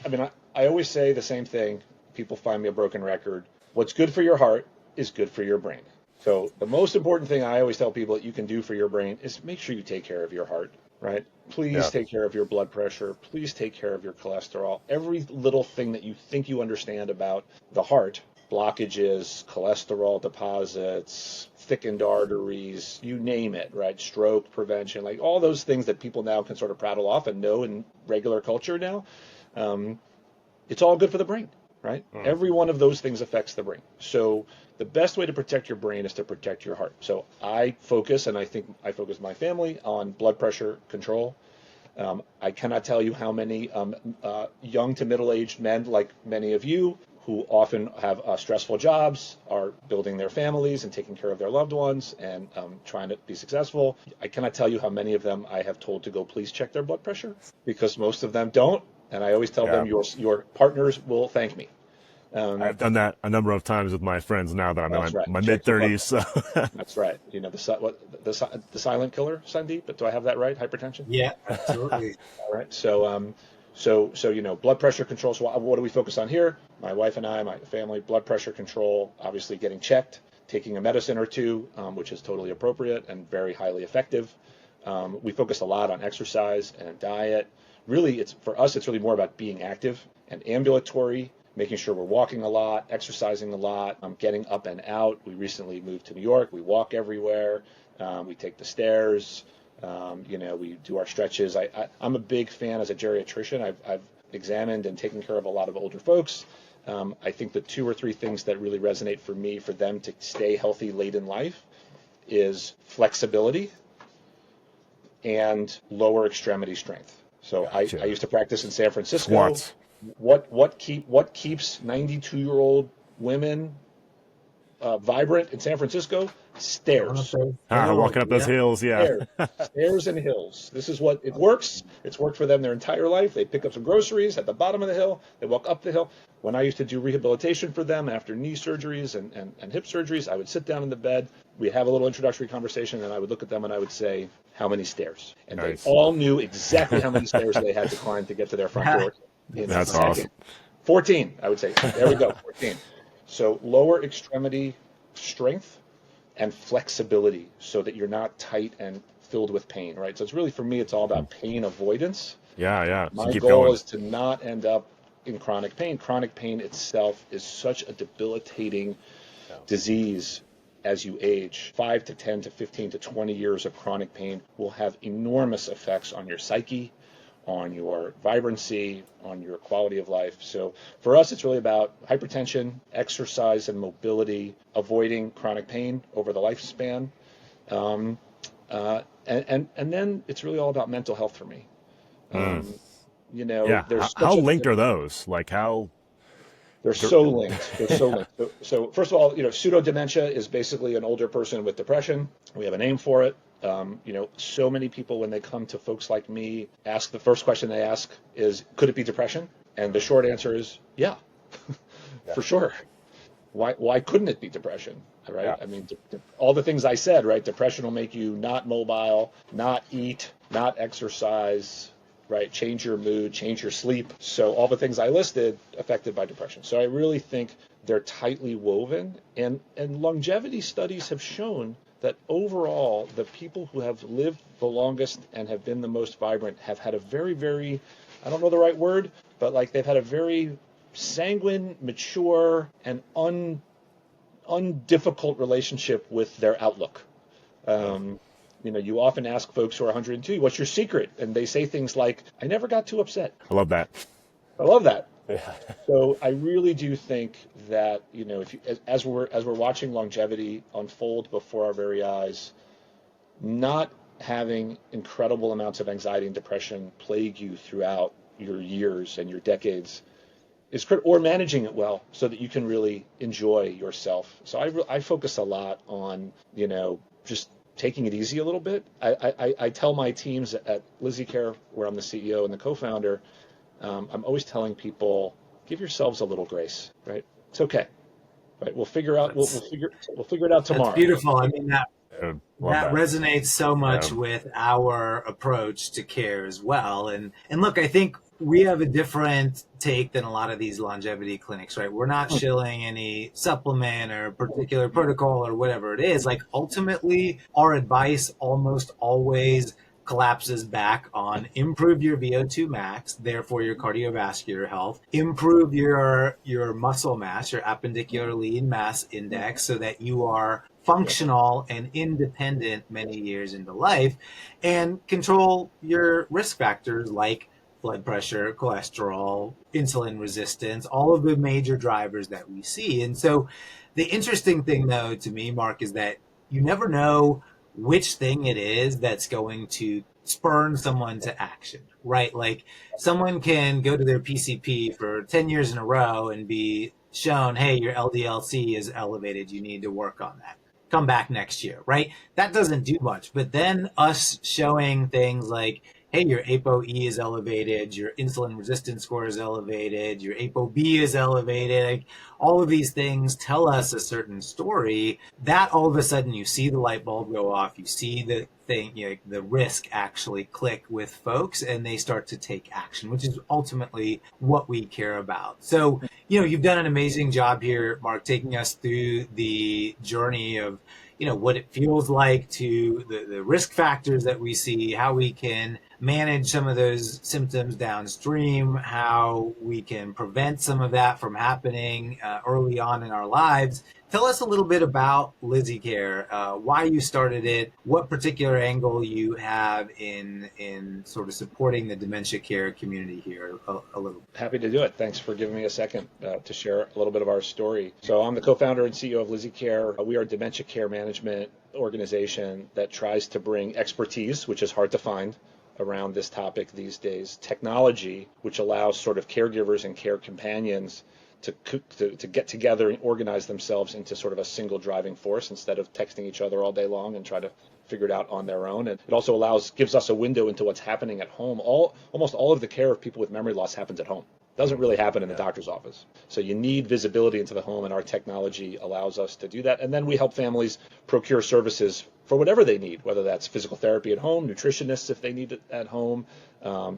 I always say the same thing. People find me a broken record. What's good for your heart is good for your brain. So the most important thing I always tell people that you can do for your brain is make sure you take care of your heart, right? Please take care of your blood pressure. Please take care of your cholesterol. Every little thing that you think you understand about the heart, blockages, cholesterol deposits, thickened arteries, you name it, right? Stroke prevention, like all those things that people now can sort of prattle off and know in regular culture now. It's all good for the brain, right? Every one of those things affects the brain. So the best way to protect your brain is to protect your heart. So I focus, and I think I focus my family on blood pressure control. I cannot tell you how many young to middle-aged men, like many of you, who often have stressful jobs, are building their families and taking care of their loved ones and trying to be successful. I cannot tell you how many of them I have told to go please check their blood pressure, because most of them don't. And I always tell them your partners will thank me. I've done that a number of times with my friends now that I'm in my mid-30s. So. That's right. You know, the silent killer, Sandeep, but do I have that right? Hypertension? Yeah, absolutely. All right. So, you know, blood pressure control. So what do we focus on here? My wife and I, my family, blood pressure control, obviously getting checked, taking a medicine or two, which is totally appropriate and very highly effective. We focus a lot on exercise and diet. Really, for us, it's really more about being active and ambulatory, making sure we're walking a lot, exercising a lot, getting up and out. We recently moved to New York. We walk everywhere. We take the stairs. You know, we do our stretches. I'm a big fan as a geriatrician. I've examined and taken care of a lot of older folks. I think the 2 or 3 things that really resonate for me, for them to stay healthy late in life, is flexibility and lower extremity strength. So gotcha. I used to practice in San Francisco. Squats. What keeps 92-year-old women vibrant in San Francisco? Stairs. Walking up those hills, yeah. Stairs and hills. This is what it works. It's worked for them their entire life. They pick up some groceries at the bottom of the hill. They walk up the hill. When I used to do rehabilitation for them after knee surgeries and hip surgeries, I would sit down in the bed. We'd have a little introductory conversation, and I would look at them and I would say, how many stairs? And nice. They all knew exactly how many stairs they had to climb to get to their front door. That's awesome. 14, I would say. There we go, 14. So lower extremity strength and flexibility so that you're not tight and filled with pain, right? So it's really, for me, it's all about pain avoidance. Yeah. My goal is to not end up in chronic pain. Chronic pain itself is such a debilitating disease as you age. 5 to 10 to 15 to 20 years of chronic pain will have enormous effects on your psyche, on your vibrancy, on your quality of life. So for us, it's really about hypertension, exercise and mobility, avoiding chronic pain over the lifespan. And then it's really all about mental health for me. You know, there's how linked are those? Like how? They're so linked. They're so linked. So first of all, you know, pseudo-dementia is basically an older person with depression. We have a name for it. You know, so many people, when they come to folks like me, the first question they ask is, could it be depression? And the short answer is, yeah. For sure. Why couldn't it be depression? Right? Yeah. I mean, all the things I said, right? Depression will make you not mobile, not eat, not exercise, right? Change your mood, change your sleep. So all the things I listed affected by depression. So I really think they're tightly woven, and longevity studies have shown that overall, the people who have lived the longest and have been the most vibrant have had a very, very, I don't know the right word, but like they've had a very sanguine, mature, and undifficult relationship with their outlook. You know, you often ask folks who are 102, what's your secret? And they say things like, I never got too upset. I love that. Yeah. So I really do think that, you know, as we're watching longevity unfold before our very eyes, not having incredible amounts of anxiety and depression plague you throughout your years and your decades is critical, or managing it well so that you can really enjoy yourself. So I focus a lot on, you know, just taking it easy a little bit. I tell my teams at Lizzie Care, where I'm the CEO and the co-founder, I'm always telling people, give yourselves a little grace, right? It's okay, right? We'll figure out. We'll figure it out tomorrow. That's beautiful. I mean, that resonates so much with our approach to care as well. And look, I think we have a different take than a lot of these longevity clinics, right? We're not shilling any supplement or particular protocol or whatever it is. Like, ultimately, our advice almost always collapses back on improve your VO2 max, therefore your cardiovascular health, improve your muscle mass, your appendicular lean mass index, so that you are functional and independent many years into life, and control your risk factors like blood pressure, cholesterol, insulin resistance, all of the major drivers that we see. And so the interesting thing, though, to me, Mark, is that you never know which thing it is that's going to spurn someone to action, right? Like someone can go to their PCP for 10 years in a row and be shown, hey, your LDL-C is elevated. You need to work on that. Come back next year, right? That doesn't do much. But then us showing things like, hey, your ApoE is elevated, your insulin resistance score is elevated, your ApoB is elevated. Like, all of these things tell us a certain story. That all of a sudden you see the light bulb go off, you see the thing, you know, the risk actually click with folks, and they start to take action, which is ultimately what we care about. So, you know, you've done an amazing job here, Mark, taking us through the journey of, you know, what it feels like, to the risk factors that we see, how we can manage some of those symptoms downstream, how we can prevent some of that from happening early on in our lives. Tell us a little bit about LizzieCare, why you started it, what particular angle you have in sort of supporting the dementia care community here a little. Happy to do it. Thanks for giving me a second to share a little bit of our story. So I'm the co-founder and CEO of LizzieCare. We are a dementia care management organization that tries to bring expertise, which is hard to find around this topic these days, technology, which allows sort of caregivers and care companions to get together and organize themselves into sort of a single driving force instead of texting each other all day long and try to figure it out on their own. And it also gives us a window into what's happening at home. Almost all of the care of people with memory loss happens at home. Doesn't really happen in the doctor's office. So you need visibility into the home, and our technology allows us to do that. And then we help families procure services for whatever they need, whether that's physical therapy at home, nutritionists if they need it at home,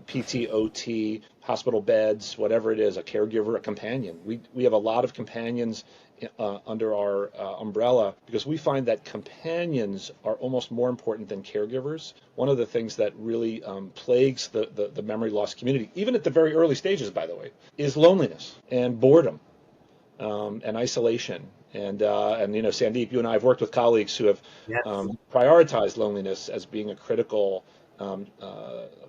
PT, OT, hospital beds, whatever it is, a caregiver, a companion. We have a lot of companions under our umbrella, because we find that companions are almost more important than caregivers. One of the things that really plagues the memory loss community, even at the very early stages, by the way, is loneliness and boredom and isolation. And you know, Sandeep, you and I have worked with colleagues who have prioritized loneliness as being a critical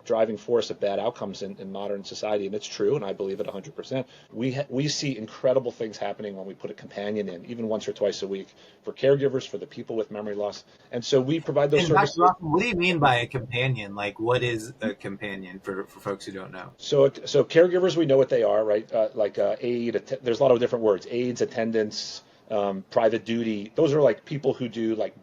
driving force of bad outcomes in modern society, and it's true, and I believe it 100%. We see incredible things happening when we put a companion in, even once or twice a week, for caregivers, for the people with memory loss, and so we provide those services. Rothman, what do you mean by a companion? Like, what is a companion for folks who don't know? So caregivers, we know what they are, right? Like aid. There's a lot of different words: aides, attendants, private duty. Those are like people who do like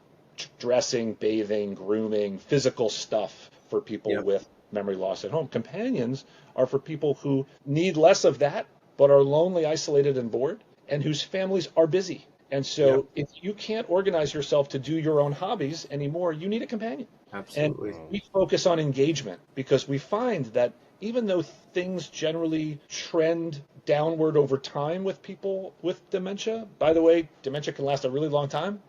dressing, bathing, grooming, physical stuff for people with memory loss at home. Companions are for people who need less of that, but are lonely, isolated, and bored, and whose families are busy. And so if you can't organize yourself to do your own hobbies anymore, you need a companion. Absolutely. And we focus on engagement, because we find that even though things generally trend downward over time with people with dementia, by the way, dementia can last a really long time.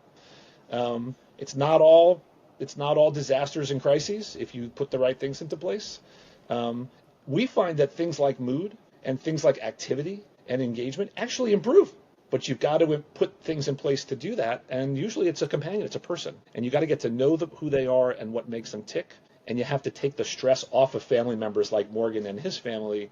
It's not all disasters and crises if you put the right things into place. We find that things like mood and things like activity and engagement actually improve. But you've got to put things in place to do that, and usually it's a companion, it's a person, and you got to get to know who they are and what makes them tick, and you have to take the stress off of family members like Morgan and his family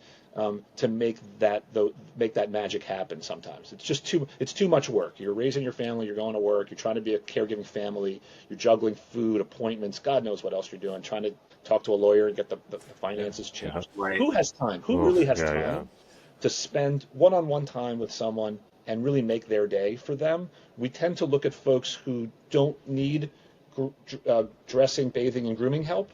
to make that magic happen. Sometimes it's too much work. You're raising your family, you're going to work, you're trying to be a caregiving family, you're juggling food, appointments, God knows what else you're doing, trying to talk to a lawyer and get the finances changed. Right. Who has time? Who really has time to spend one-on-one time with someone and really make their day for them? We tend to look at folks who don't need dressing, bathing, and grooming help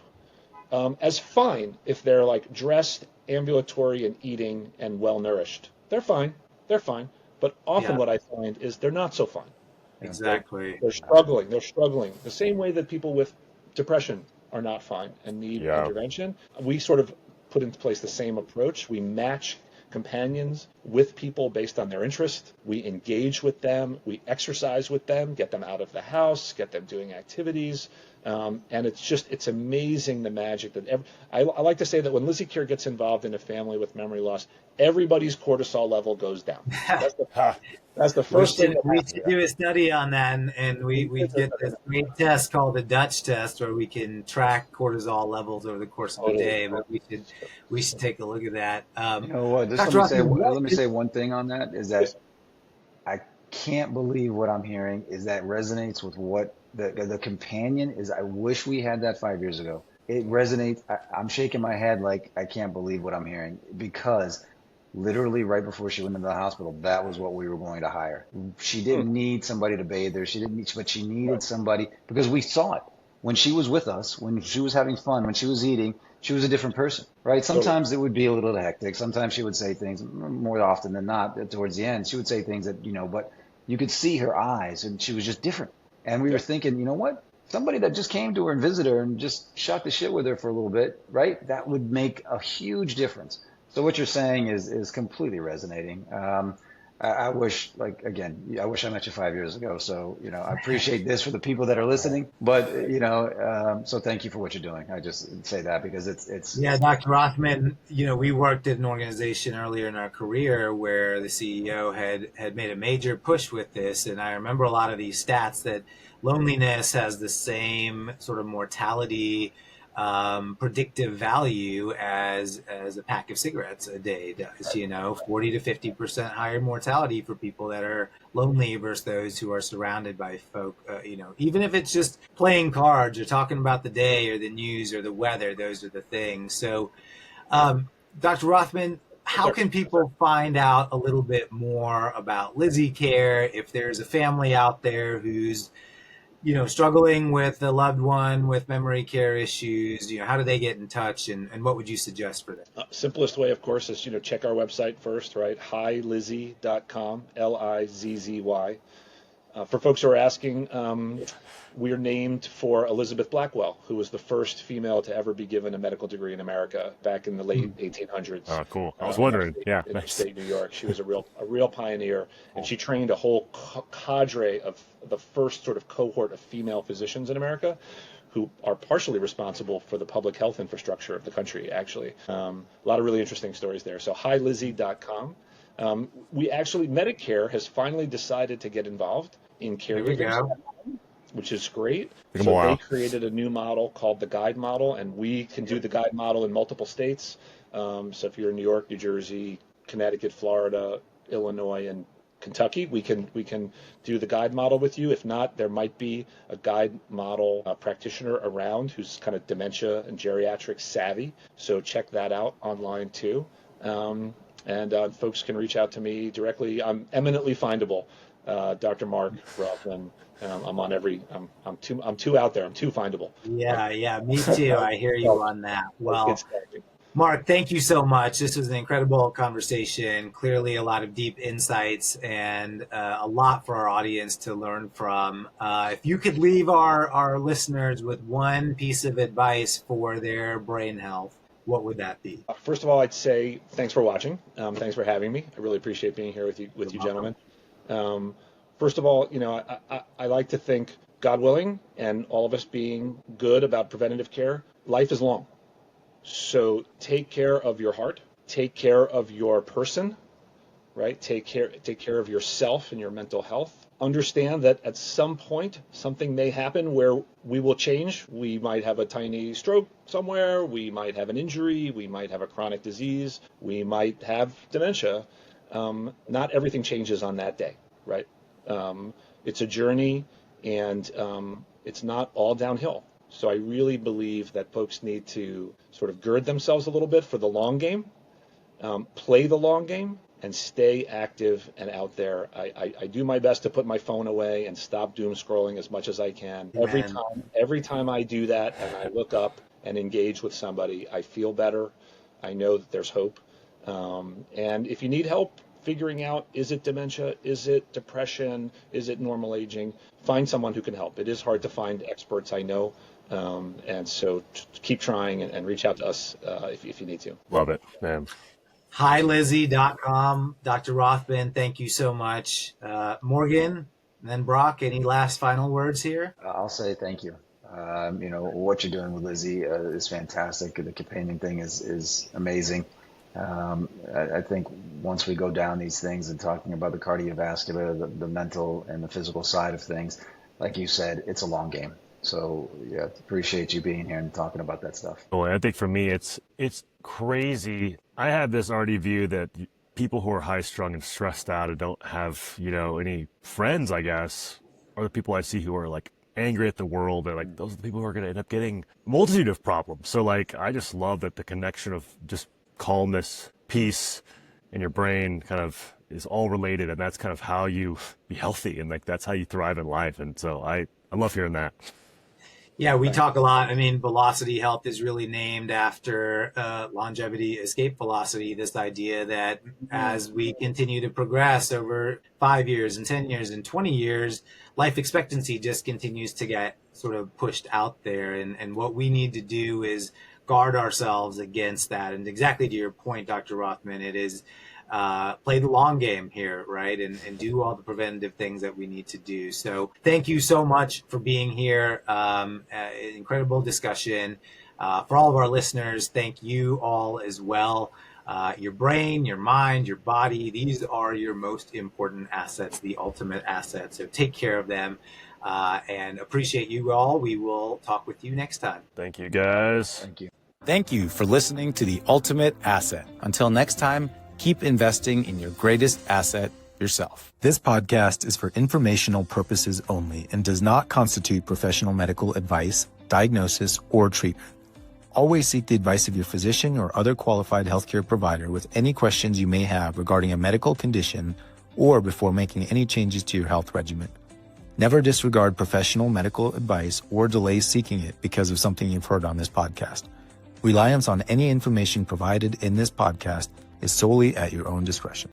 as fine if they're like dressed, ambulatory, and eating and well nourished. They're fine. But often what I find is they're not so fine. Exactly. They're struggling. The same way that people with depression are not fine and need intervention. We sort of put into place the same approach. We match companions with people based on their interest. We engage with them, we exercise with them, get them out of the house, get them doing activities. And it's amazing the magic that I like to say that when Lizzie Care gets involved in a family with memory loss, everybody's cortisol level goes down. That's the, that's the first thing that We happens. should do a study on that, and we get this great test called the Dutch test where we can track cortisol levels over the course of the day. But we should take a look at that. You know what? Just Dr. Rothman, let me say one thing on that is that I can't believe what I'm hearing is that resonates with what the companion is. I wish we had that 5 years ago. It resonates. I'm shaking my head like I can't believe what I'm hearing because literally right before she went into the hospital, that was what we were going to hire. She didn't need somebody to bathe her. But she needed somebody because we saw it when she was with us, when she was having fun, when she was eating, she was a different person, right? Sometimes it would be a little hectic. Sometimes she would say things more often than not towards the end. She would say things that, but you could see her eyes and she was just different. And we were thinking, you know what? Somebody that just came to her and visited her and just shot the shit with her for a little bit, right? That would make a huge difference. So what you're saying is completely resonating. I wish, I wish I met you 5 years ago. So, I appreciate this for the people that are listening, but, so thank you for what you're doing. I just say that because it's. Yeah, Dr. Rothman, we worked at an organization earlier in our career where the CEO had made a major push with this. And I remember a lot of these stats that loneliness has the same sort of mortality predictive value as a pack of cigarettes a day does. 40 to 50% higher mortality for people that are lonely versus those who are surrounded by folk. Even if it's just playing cards or talking about the day or the news or the weather, those are the things. So, Dr. Rothman, how can people find out a little bit more about Lizzie Care if there's a family out there who's struggling with a loved one with memory care issues? How do they get in touch, and what would you suggest for them? Simplest way, of course, is check our website first, right? HiLizzie.com, Lizzy. For folks who are asking, we're named for Elizabeth Blackwell, who was the first female to ever be given a medical degree in America back in the late 1800s. Oh, cool. I was wondering. In upstate New York. She was a real pioneer, and she trained a whole cadre of the first sort of cohort of female physicians in America who are partially responsible for the public health infrastructure of the country, actually. A lot of really interesting stories there. So HiLizzy.com. Medicare has finally decided to get involved in caregivers, which is great. So they created a new model called the guide model, and we can do the guide model in multiple states. So if you're in New York, New Jersey, Connecticut, Florida, Illinois, and Kentucky, we can do the guide model with you. If not, there might be a guide model practitioner around who's kind of dementia and geriatric savvy. So check that out online too. And folks can reach out to me directly. I'm eminently findable, Dr. Mark Rothman. I'm on I'm too out there. I'm too findable. Yeah, me too. I hear you on that. Well, Mark, thank you so much. This was an incredible conversation. Clearly a lot of deep insights and a lot for our audience to learn from. If you could leave our listeners with one piece of advice for their brain health, what would that be? First of all, I'd say thanks for watching. Thanks for having me. I really appreciate being here with you gentlemen. First of all, I like to think, God willing, and all of us being good about preventative care, life is long. So take care of your heart, take care of your person, right? Take care of yourself and your mental health. Understand that at some point, something may happen where we will change. We might have a tiny stroke somewhere. We might have an injury. We might have a chronic disease. We might have dementia. Not everything changes on that day, right? It's a journey, and it's not all downhill. So I really believe that folks need to sort of gird themselves a little bit for the long game, play the long game, and stay active and out there. I do my best to put my phone away and stop doom scrolling as much as I can. Every time I do that and I look up and engage with somebody, I feel better. I know that there's hope. And if you need help figuring out, is it dementia? Is it depression? Is it normal aging? Find someone who can help. It is hard to find experts, I know. And so keep trying and reach out to us if you need to. Love it, man. HiLizzie.com. Dr. Rothman, thank you so much. Morgan, and then Brock, any last final words here? I'll say thank you. What you're doing with Lizzie is fantastic. The companion thing is amazing. I think once we go down these things and talking about the cardiovascular, the mental and the physical side of things, like you said, it's a long game. So yeah, appreciate you being here and talking about that stuff. Oh, I think for me, it's crazy. I have this already view that people who are high strung and stressed out and don't have, any friends, I guess, are the people I see who are like angry at the world. And like, those are the people who are going to end up getting a multitude of problems. So like, I just love that the connection of just calmness, peace in your brain kind of is all related. And that's kind of how you be healthy. And like, that's how you thrive in life. And so I love hearing that. Yeah, we talk a lot. I mean, velocity health is really named after longevity, escape velocity, this idea that as we continue to progress over 5 years and 10 years and 20 years, life expectancy just continues to get sort of pushed out there. And what we need to do is guard ourselves against that. And exactly to your point, Dr. Rothman, it is play the long game here, right? And do all the preventative things that we need to do. So thank you so much for being here. Incredible discussion. For all of our listeners, thank you all as well. Your brain, your mind, your body, these are your most important assets, the ultimate assets. So take care of them and appreciate you all. We will talk with you next time. Thank you, guys. Thank you. Thank you for listening to The Ultimate Asset. Until next time, keep investing in your greatest asset, yourself. This podcast is for informational purposes only and does not constitute professional medical advice, diagnosis, or treatment. Always seek the advice of your physician or other qualified healthcare provider with any questions you may have regarding a medical condition or before making any changes to your health regimen. Never disregard professional medical advice or delay seeking it because of something you've heard on this podcast. Reliance on any information provided in this podcast is solely at your own discretion.